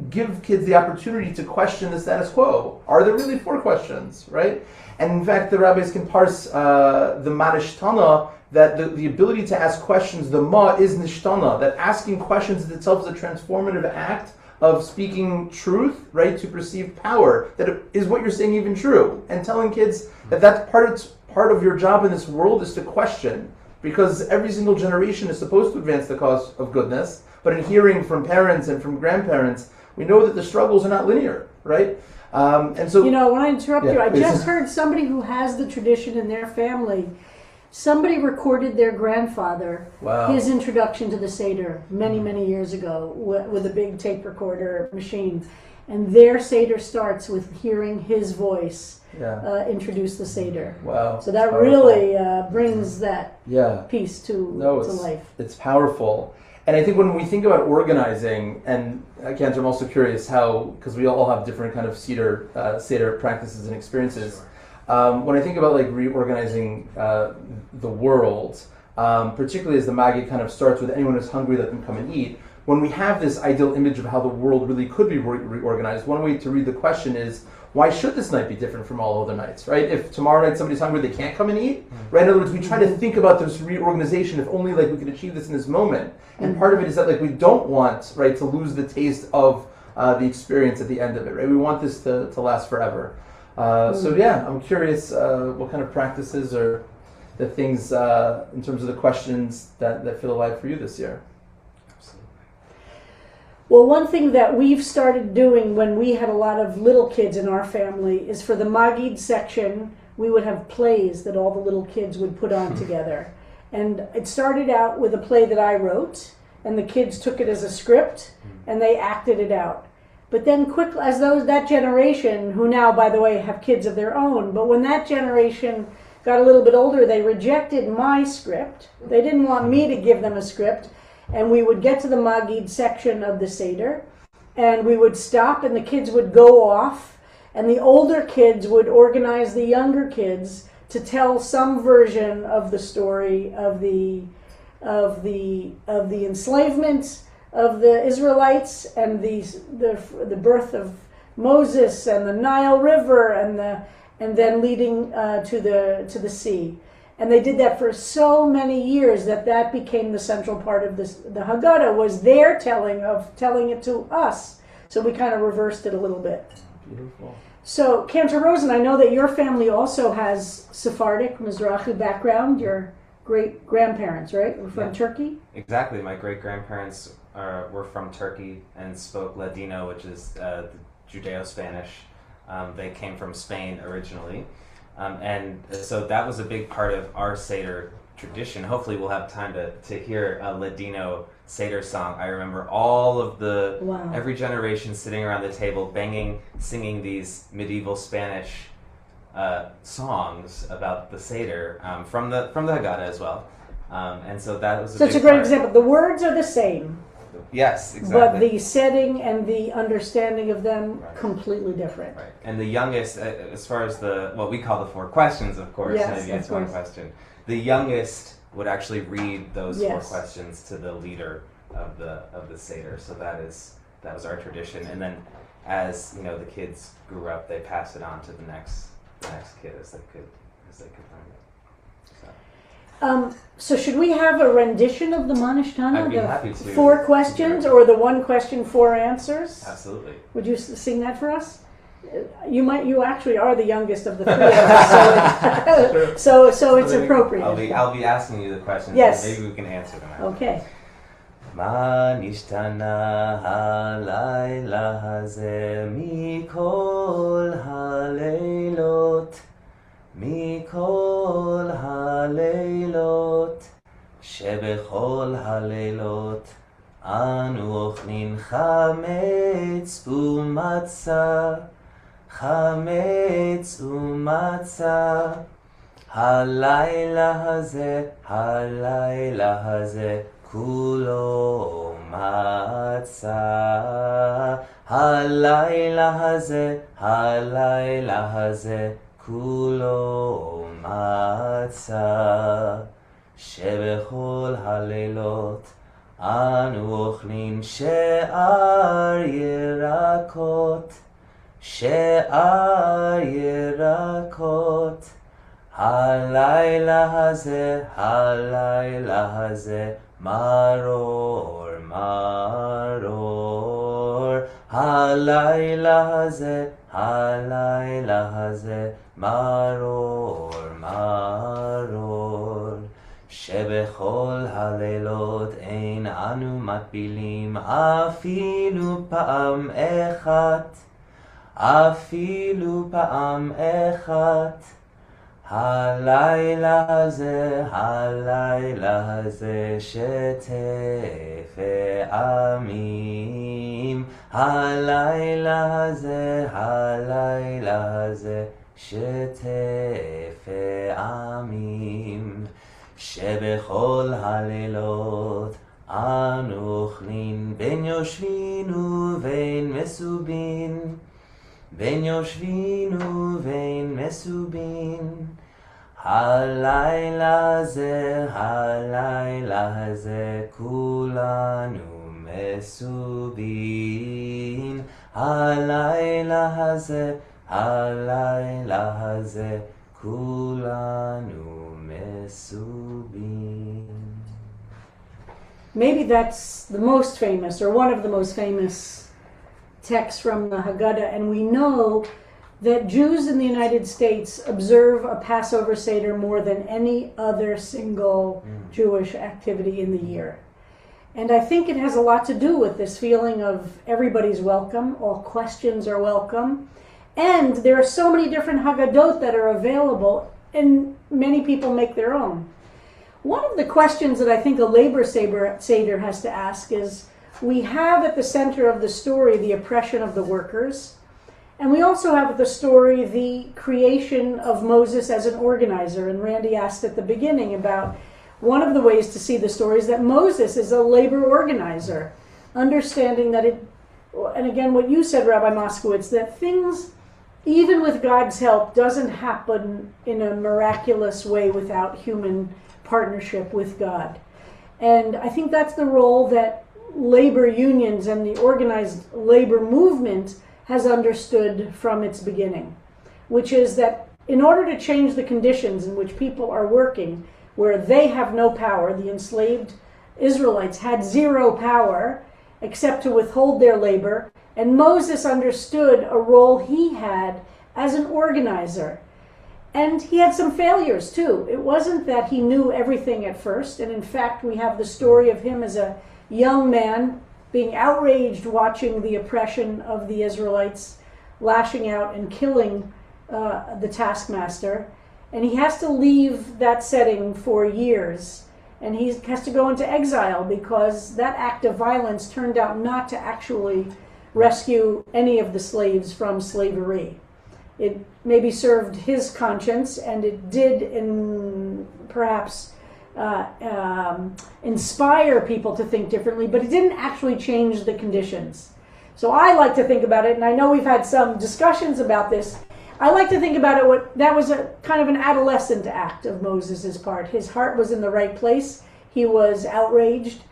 give kids the opportunity to question the status quo. Are there really 4 questions, right? And in fact, the rabbis can parse the Manishtana, that the ability to ask questions, the ma is nishtana, that asking questions itself is a transformative act of speaking truth, right, to perceive power. That is what you're saying even true, and telling kids that that's part of your job in this world is to question, because every single generation is supposed to advance the cause of goodness. But in hearing from parents and from grandparents, we know that the struggles are not linear, right? And so,
when I interrupt you, I
please.
just heard somebody who has the tradition in their family. Somebody recorded their grandfather,
Wow.
his introduction to the Seder many, many years ago with a big tape recorder machine. And their Seder starts with hearing his voice introduce the Seder.
Wow.
So that
Powerful.
really brings that
Yeah.
piece to
It's,
life.
It's powerful. And I think when we think about organizing, and Cantor, I'm also curious how, because we all have different kind of Seder practices and experiences. When I think about like reorganizing the world, particularly as the Maggid kind of starts with anyone who's hungry, let them come and eat. When we have this ideal image of how the world really could be reorganized, one way to read the question is, why should this night be different from all other nights, right? If tomorrow night somebody's hungry, they can't come and eat, right? In other words, we try to think about this reorganization, if only like we could achieve this in this moment. And part of it is that like we don't want, right, to lose the taste of the experience at the end of it, right? We want this to last forever. So yeah, I'm curious what kind of practices or the things in terms of the questions that feel alive for you this year.
Well, one thing that we've started doing when we had a lot of little kids in our family is for the Maggid section, we would have plays that all the little kids would put on together. And it started out with a play that I wrote, and the kids took it as a script, and they acted it out. But then quickly, as that generation, who now, by the way, have kids of their own, but when that generation got a little bit older, they rejected my script. They didn't want me to give them a script. And we would get to the Maggid section of the Seder, and we would stop, and the kids would go off, and the older kids would organize the younger kids to tell some version of the story of the enslavement of the Israelites and the birth of Moses and the Nile River and then leading to the sea. And they did that for so many years that became the central part of the Haggadah, was their telling it to us. So we kind of reversed it a little bit.
Beautiful.
So, Cantor Rosen, I know that your family also has Sephardic, Mizrahi background. Your great-grandparents, right, were from Turkey?
Exactly. My great-grandparents were from Turkey and spoke Ladino, which is Judeo-Spanish. They came from Spain originally. And so that was a big part of our Seder tradition. Hopefully we'll have time to hear a Ladino Seder song. I remember all of every generation sitting around the table singing these medieval Spanish songs about the Seder from the Haggadah as well. And so that was
Such a great example. The words are the same.
Yes, exactly.
But the setting and the understanding of them completely different.
Right. And the youngest, as far as what we call the 4 questions, of course,
yes,
maybe it's one question. The youngest would actually read those 4 questions to the leader of the Seder. So that was our tradition. And then, as the kids grew up, they passed it on to the next kid as they could learn it.
So should we have a rendition of the Manishtana?
I'd be happy to.
4 questions, or the 1 question, 4 answers?
Absolutely.
Would you sing that for us? You actually are the youngest of the 3 of us, so it's appropriate.
I'll be asking you the questions.
Yes.
And maybe we can answer them.
Okay.
מה נשתנה הלילה הזה מכל הלילות, מכל הלילות, שבכל הלילות אנו אוכלים חמץ ומצה, חמץ ומצה. הלילה הזה כולו מצה, הלילה הזה כולו מצה, שבכל הלילות אנו אוכלים שאר ירקות, שאר ירקות. הלילה הזה מרור, מרור, הלילה הזה, מרור, מרור. שבכל הלילות אין אנו מטבילים אפילו פעם אחת, אפילו פעם אחת. הלילה הזה שטף עמים. הלילה הזה שטף עמים. שבכל הלילות אנו אוכלים בין יושבין ובין מסובין, בין יושבין ובין מסובין. הלילה הזה כולנו מסובין. הלילה הזה כולנו מסובין.
Maybe that's the most famous, or one of the most famous texts from the Haggadah, and we know that Jews in the United States observe a Passover Seder more than any other single Jewish activity in the year. And I think it has a lot to do with this feeling of everybody's welcome, all questions are welcome, and there are so many different Haggadot that are available, and many people make their own. One of the questions that I think a labor Seder has to ask is, we have at the center of the story the oppression of the workers, and we also have at the story the creation of Moses as an organizer. And Randy asked at the beginning about one of the ways to see the story is that Moses is a labor organizer, understanding that it, and again what you said, Rabbi Moskowitz, that things, even with God's help, doesn't happen in a miraculous way without human partnership with God. And I think that's the role that labor unions and the organized labor movement has understood from its beginning, which is that in order to change the conditions in which people are working, where they have no power, the enslaved Israelites had zero power except to withhold their labor, and Moses understood a role he had as an organizer. And he had some failures too. It wasn't that he knew everything at first, and in fact we have the story of him as a young man being outraged watching the oppression of the Israelites, lashing out and killing the taskmaster. And he has to leave that setting for years, and he has to go into exile because that act of violence turned out not to actually rescue any of the slaves from slavery. It maybe served his conscience, and it did perhaps inspire people to think differently, but it didn't actually change the conditions. So I like to think about it, and I know we've had some discussions about this. I like to think about it, that was a kind of an adolescent act of Moses' part. His heart was in the right place. He was outraged.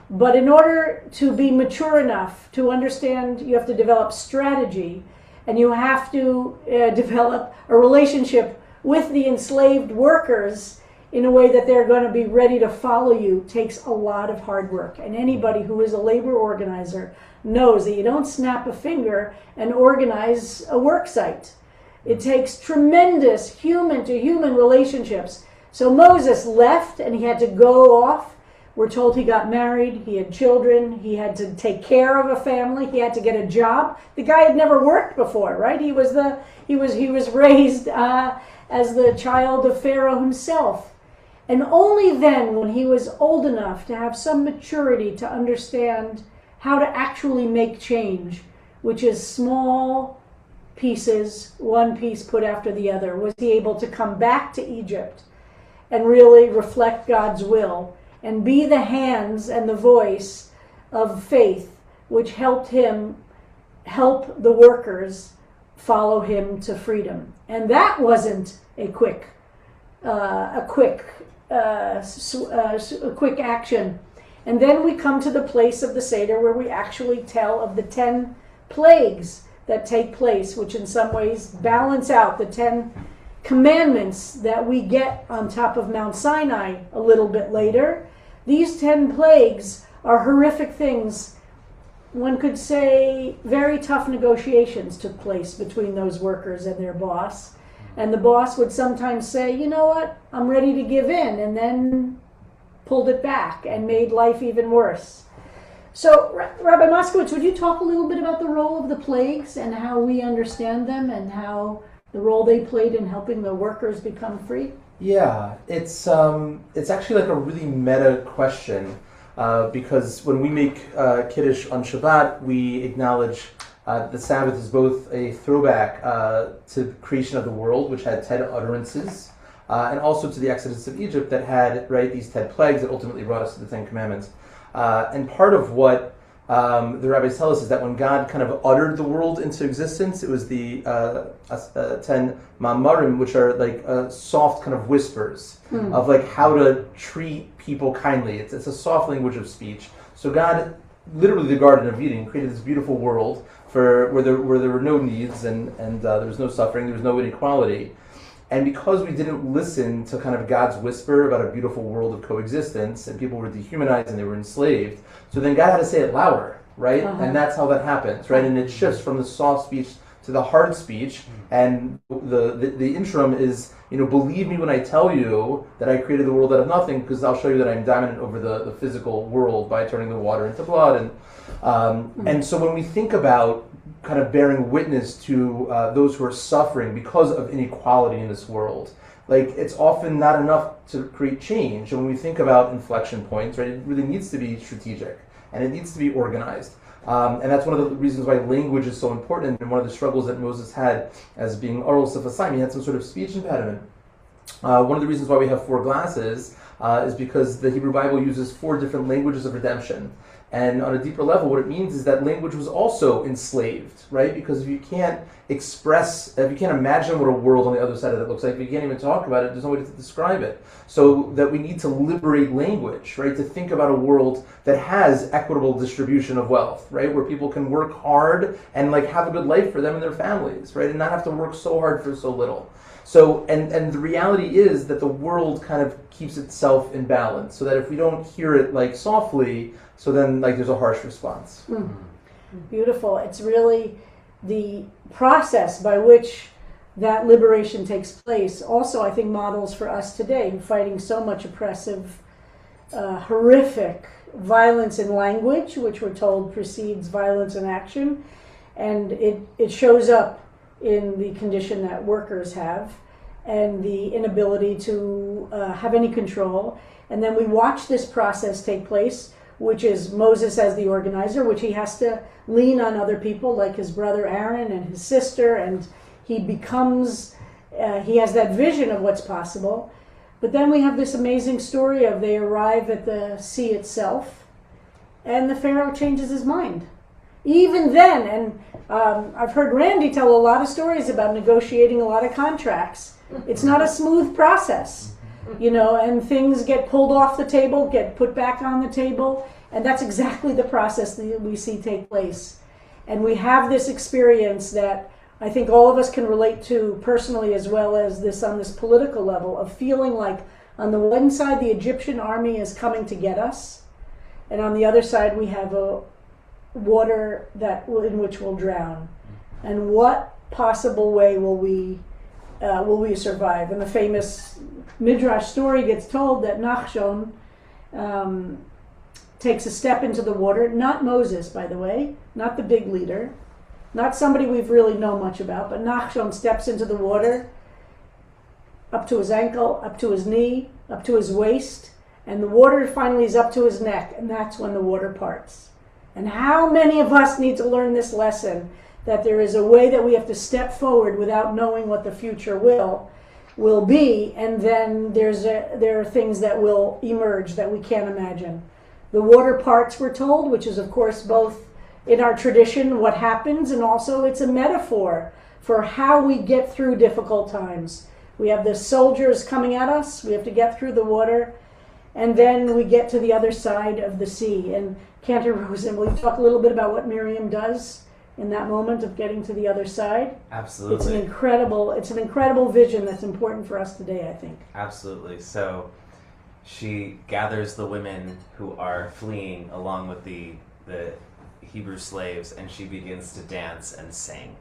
But in order to be mature enough to understand, you have to develop strategy, and you have to develop a relationship with the enslaved workers in a way that they're going to be ready to follow you. Takes a lot of hard work. And anybody who is a labor organizer knows that you don't snap a finger and organize a work site. It takes tremendous human-to-human relationships. So Moses left, and he had to go off. We're told he got married, he had children, he had to take care of a family, he had to get a job. The guy had never worked before, right? He was raised as the child of Pharaoh himself. And only then, when he was old enough to have some maturity to understand how to actually make change, which is small pieces, one piece put after the other, was he able to come back to Egypt and really reflect God's will and be the hands and the voice of faith, which helped him help the workers follow him to freedom. And that wasn't a quick action. And then we come to the place of the Seder where we actually tell of the 10 plagues that take place, which in some ways balance out the 10 commandments that we get on top of Mount Sinai a little bit later. These 10 plagues are horrific things one could say very tough negotiations took place between those workers and their boss. And the boss would sometimes say, you know what, I'm ready to give in, and then pulled it back and made life even worse. So, Rabbi Moskowitz, would you talk a little bit about the role of the plagues and how we understand them and how the role they played in helping the workers become free?
Yeah, it's actually like a really meta question because when we make Kiddush on Shabbat, we acknowledge the Sabbath is both a throwback to the creation of the world, which had 10 utterances, and also to the Exodus of Egypt that had, right, these 10 plagues that ultimately brought us to the 10 Commandments. And part of what the rabbis tell us is that when God kind of uttered the world into existence, it was the 10 ma'amarim, which are like soft kind of whispers of like how to treat people kindly. It's a soft language of speech. So God, literally the Garden of Eden, created this beautiful world where there were no needs and there was no suffering, there was no inequality. And because we didn't listen to kind of God's whisper about a beautiful world of coexistence, and people were dehumanized and they were enslaved, so then God had to say it louder, right? And that's how that happens, right? And it shifts from the soft speech to the hard speech. And the interim is, believe me when I tell you that I created the world out of nothing, because I'll show you that I'm dominant over the physical world by turning the water into blood. And so when we think about kind of bearing witness to those who are suffering because of inequality in this world, like it's often not enough to create change. And when we think about inflection points, right, it really needs to be strategic and it needs to be organized. And that's one of the reasons why language is so important, and one of the struggles that Moses had as being oral sifasayim. He had some sort of speech impediment. One of the reasons why we have 4 glasses is because the Hebrew Bible uses 4 different languages of redemption. And on a deeper level, what it means is that language was also enslaved, right? Because if you can't imagine what a world on the other side of that looks like, if you can't even talk about it, there's no way to describe it. So that we need to liberate language, right? To think about a world that has equitable distribution of wealth, right? Where people can work hard and like have a good life for them and their families, right? And not have to work so hard for so little. So, and the reality is that the world kind of keeps itself in balance, so that if we don't hear it like softly, so then like there's a harsh response.
Beautiful. It's really the process by which that liberation takes place. Also, I think models for us today, fighting so much oppressive, horrific violence in language, which we're told precedes violence in action, and it shows up in the condition that workers have and the inability to have any control. And then we watch this process take place, which is Moses as the organizer, which he has to lean on other people like his brother Aaron and his sister, and he becomes, he has that vision of what's possible. But then we have this amazing story of they arrive at the sea itself, and the Pharaoh changes his mind. Even then, and I've heard Randy tell a lot of stories about negotiating a lot of contracts. It's not a smooth process, and things get pulled off the table, get put back on the table, and that's exactly the process that we see take place. And we have this experience that I think all of us can relate to personally, as well as this on this political level, of feeling like on the one side the Egyptian army is coming to get us, and on the other side we have a water in which we'll drown. And what possible way will we survive? And the famous Midrash story gets told that Nachshon takes a step into the water, not Moses, by the way, not the big leader, not somebody we've really known much about, but Nachshon steps into the water up to his ankle, up to his knee, up to his waist, and the water finally is up to his neck, and that's when the water parts. And how many of us need to learn this lesson, that there is a way that we have to step forward without knowing what the future will be, and then there are things that will emerge that we can't imagine. The water parts, we're told, which is of course both in our tradition what happens, and also it's a metaphor for how we get through difficult times. We have the soldiers coming at us, we have to get through the water, and then we get to the other side of the sea. And Cantor Rosen, will you talk a little bit about what Miriam does in that moment of getting to the other side?
Absolutely.
It's an incredible vision that's important for us today, I think.
Absolutely. So she gathers the women who are fleeing along with the Hebrew slaves, and she begins to dance and sing.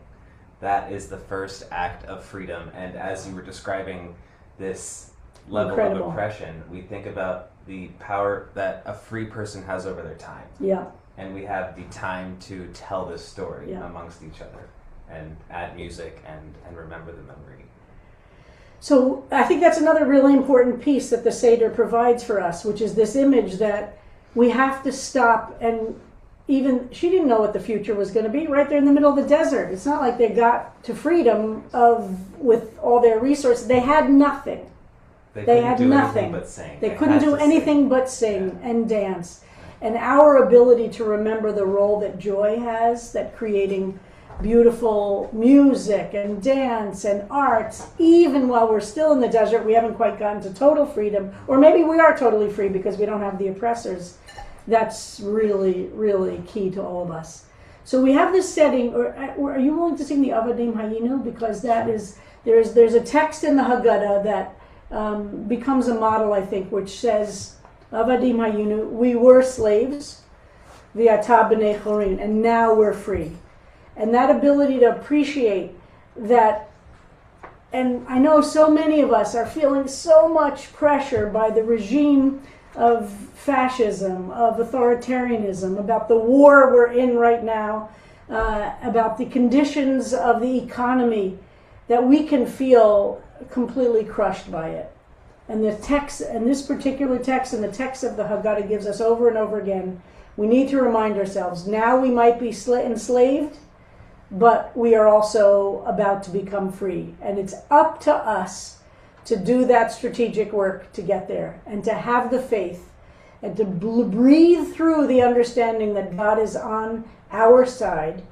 That is the first act of freedom. And as you were describing this level
Incredible.
of oppression, we think about the power that a free person has over their time.
Yeah.
And we have the time to tell this story
Yeah.
amongst each other and add music and remember the memory.
So I think that's another really important piece that the Seder provides for us, which is this image that we have to stop. And even she didn't know what the future was going to be, right there in the middle of the desert. It's not like they got to freedom with all their resources. They had nothing.
They
They
couldn't
had
do
nothing.
anything but sing.
They couldn't
had
do
to sing.
anything but sing and dance. And our ability to remember the role that joy has, that creating beautiful music and dance and arts, even while we're still in the desert, we haven't quite gotten to total freedom, or maybe we are totally free because we don't have the oppressors. That's really, really key to all of us. So we have this setting, or are you willing to sing the Avadim Hayinu? Because that is, there's a text in the Haggadah that becomes a model, I think, which says, Avadim Hayinu, we were slaves, v'ata b'nei chorin, and now we're free. And that ability to appreciate that, and I know so many of us are feeling so much pressure by the regime of fascism, of authoritarianism, about the war we're in right now, about the conditions of the economy, that we can feel completely crushed by it. And the text, and this particular text and the text of the Haggadah gives us over and over again, we need to remind ourselves, now we might be enslaved, but we are also about to become free. And it's up to us to do that strategic work to get there, and to have the faith, and to breathe through the understanding that God is on our side,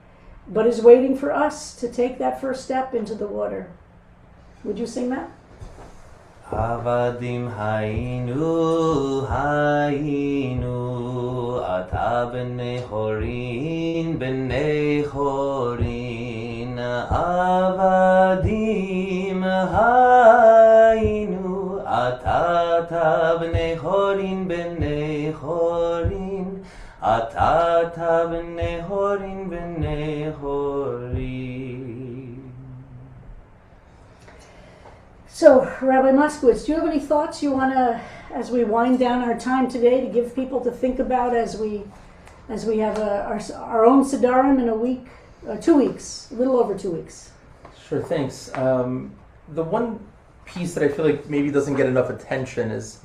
but is waiting for us to take that first step into the water. Would you sing that?
Avadim hayinu, hayinu, ata b'nei chorin, b'nei chorin. Avadim hayinu, ata b'nei chorin, b'nei chorin. Ata b'nei chorin, b'nei chorin.
So, Rabbi Moskowitz, do you have any thoughts you want to, as we wind down our time today, to give people to think about as we have our own Sedarim in a week, 2 weeks, a little over 2 weeks?
Sure, thanks. The one piece that I feel like maybe doesn't get enough attention is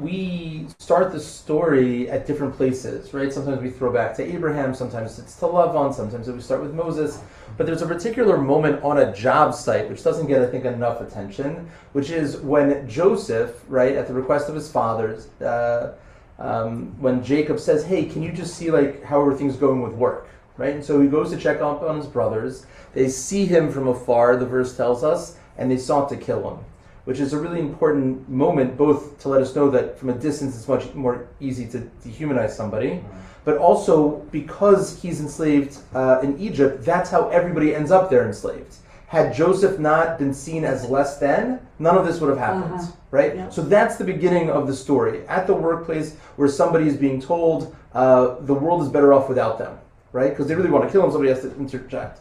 we start the story at different places, right? Sometimes we throw back to Abraham, sometimes it's to Lavan, sometimes we start with Moses. But there's a particular moment on a job site which doesn't get, I think, enough attention, which is when Joseph, right, at the request of his fathers, when Jacob says, hey, can you just see like how are things going with work, right? And so he goes to check up on his brothers. They see him from afar, the verse tells us, and they sought to kill him, which is a really important moment, both to let us know that from a distance it's much more easy to dehumanize somebody, but also because he's enslaved in Egypt, that's how everybody ends up there enslaved. Had Joseph not been seen as less than, none of this would have happened, right? Yeah. So that's the beginning of the story. At the workplace where somebody is being told the world is better off without them, right? Because they really want to kill him, somebody has to interject.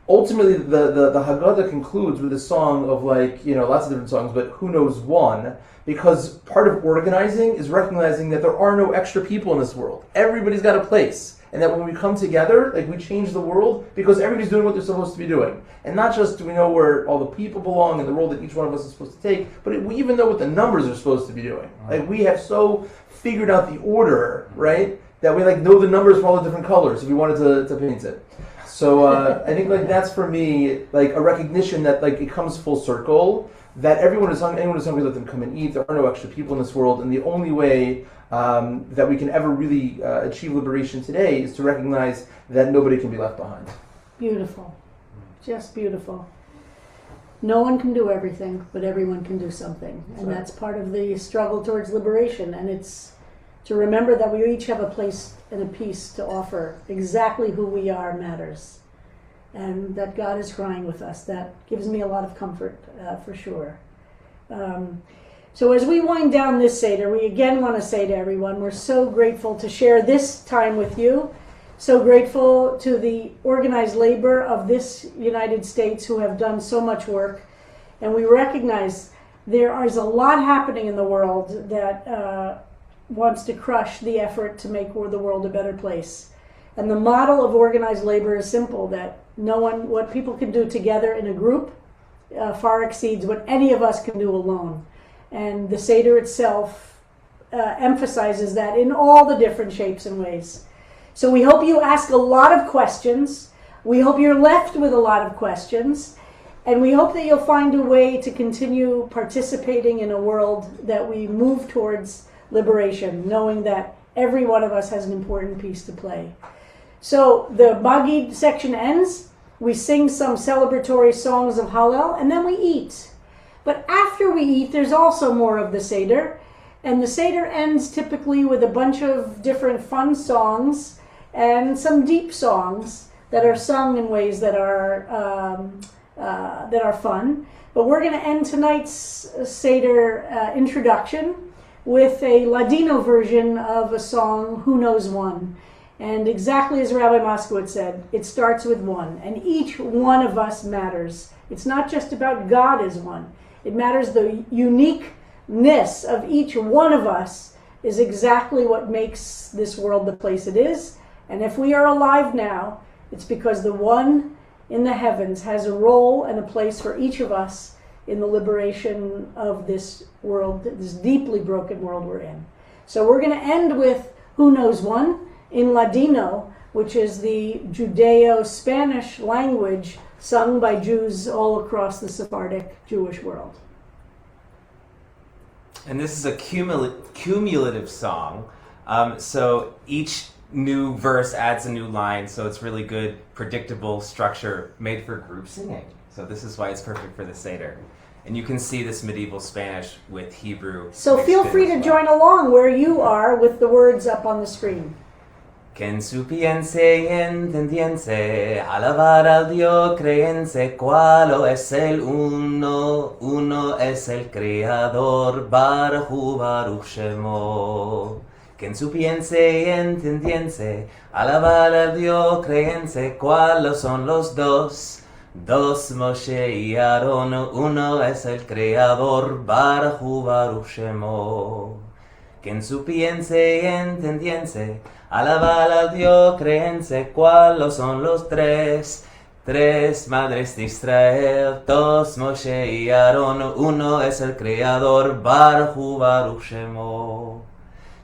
Ultimately, the Haggadah concludes with a song of lots of different songs, but who knows one, because part of organizing is recognizing that there are no extra people in this world. Everybody's got a place. And that when we come together, we change the world because everybody's doing what they're supposed to be doing. And not just do we know where all the people belong and the role that each one of us is supposed to take, but we even know what the numbers are supposed to be doing. We have so figured out the order, right, that we know the numbers for all the different colors if we wanted to paint it. So I think that's for me a recognition that it comes full circle, that anyone is hungry, let them come and eat. There are no extra people in this world, and the only way that we can ever really achieve liberation today is to recognize that nobody can be left behind.
Beautiful. Just beautiful. No one can do everything, but everyone can do something. And that's part of the struggle towards liberation. And it's to remember that we each have a place and a piece to offer. Exactly who we are matters. And that God is crying with us. That gives me a lot of comfort, for sure. So as we wind down this Seder, we again want to say to everyone, we're so grateful to share this time with you. So grateful to the organized labor of this United States who have done so much work. And we recognize there is a lot happening in the world that wants to crush the effort to make the world a better place. And the model of organized labor is simple, that what people can do together in a group far exceeds what any of us can do alone. And the Seder itself emphasizes that in all the different shapes and ways. So we hope you ask a lot of questions. We hope you're left with a lot of questions. And we hope that you'll find a way to continue participating in a world that we move towards liberation, knowing that every one of us has an important piece to play. So the Magid section ends. We sing some celebratory songs of Hallel, and then we eat. But after we eat, there's also more of the Seder. And the Seder ends typically with a bunch of different fun songs and some deep songs that are sung in ways that are fun. But we're going to end tonight's Seder introduction with a Ladino version of a song, Who Knows One. And exactly as Rabbi Moskowitz said, it starts with one. And each one of us matters. It's not just about God as one. It matters the uniqueness of each one of us is exactly what makes this world the place it is. And if we are alive now, it's because the one in the heavens has a role and a place for each of us in the liberation of this world, this deeply broken world we're in. So we're going to end with Who Knows One in Ladino, which is the Judeo-Spanish language sung by Jews all across the Sephardic Jewish world.
And this is a cumulative song. So each new verse adds a new line, so it's really good, predictable structure made for group singing. So this is why it's perfect for the Seder. And you can see this medieval Spanish with Hebrew.
So feel free to join along where you are with the words up on the screen.
Quien supiense y entendiense, alabar al Dios creense, cuál es el uno, uno es el Creador, Baruch Baruch Shemo. Quien supiense y entendiense, alabar al Dios creense, cuáles son los dos, dos Moshe y Aarón, uno es el Creador, Baruch Baruch Shemo. Quien supiense y entendiense, alabar al Dios creense, cuáles son los tres, tres madres de Israel, dos Moshe y Aarón, uno es el Creador, Baruch Baruch Shemo.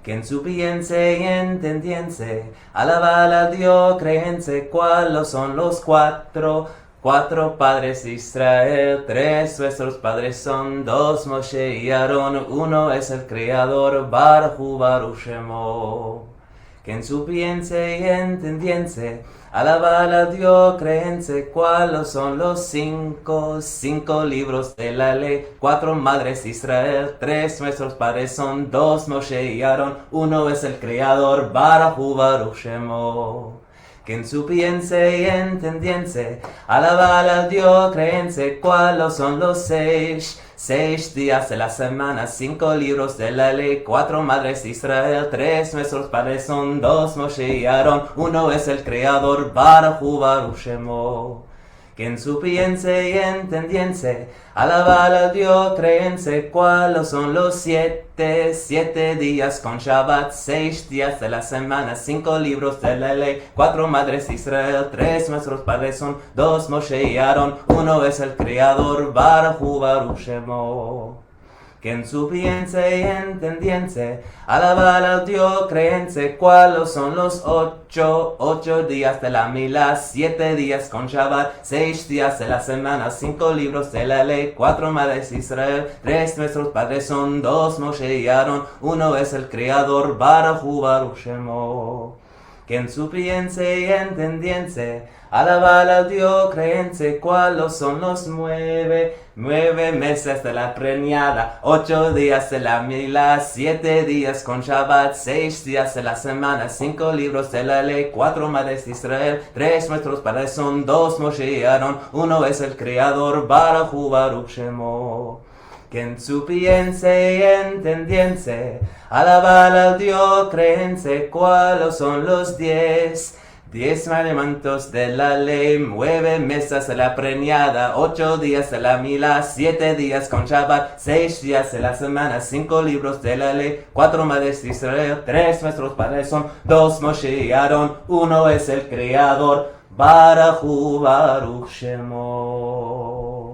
Quien supiense y entendiense, alabar al Dios creense, cuáles son los cuatro, cuatro padres de Israel, tres nuestros padres son, dos Moshe y Aarón, uno es el Creador, Baruch Baruch Shemo. Quien supiense y entendiense, alabar al Dios creense, cuáles son los cinco libros de la ley, cuatro madres de Israel, tres nuestros padres son, dos Moshe y Aarón, uno es el Creador, Baruch Baruch Shemo. Quien supiense y entendiense, alabar al Dios creense, cuáles son los seis días de la semana, cinco libros de la ley, cuatro madres de Israel, tres nuestros padres son, dos Moshe y Aarón, uno es el Creador, Baruch Baruch Shemo. Quien supiense y entendiense, alabar al Dios creense, cuáles son los siete días con Shabbat, 6 días de la semana, 5 libros de la ley, 4 madres de Israel, 3 nuestros padres son, 2 Moshe y Aarón, 1 es el Creador, Baruch Baruch Shemo. Quien supiense y entendiense, alabar al Dios creense, cuáles son los 8 días de la milá, 7 días con Shabbat, 6 días de la semana, 5 libros de la ley, 4 madres de Israel, 3 nuestros padres son, 2 Moshe y Aarón, 1 es el Creador, Baruch Baruch Shemo. Quien supiense y entendiense, alabar al Dios creense, cuáles son los 9 meses de la preñada, 8 días de la milá, 7 días con Shabbat, 6 días de la semana, 5 libros de la ley, 4 madres de Israel, 3 nuestros padres son, 2 Moshe y Aarón, 1 es el Creador, Baruch Baruch Shemo. Quien supiense y entendiense, alabar al Dios creense, cuáles son los 10 10 mandamientos de la ley, 9 mesas a la preñada, 8 días a la mila, 7 días con Shabbat, 6 días de la semana, 5 libros de la ley, 4 madres de Israel, 3 nuestros padres son, 2 Moshe y Aarón, 1 es el Creador, Barajú Baruch Shemo.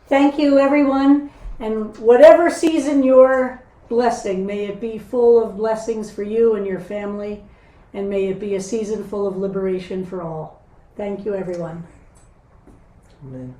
Thank you, everyone. And whatever season you're blessing, may it be full of blessings for you and your family, and may it be a season full of liberation for all. Thank you, everyone.
Amen.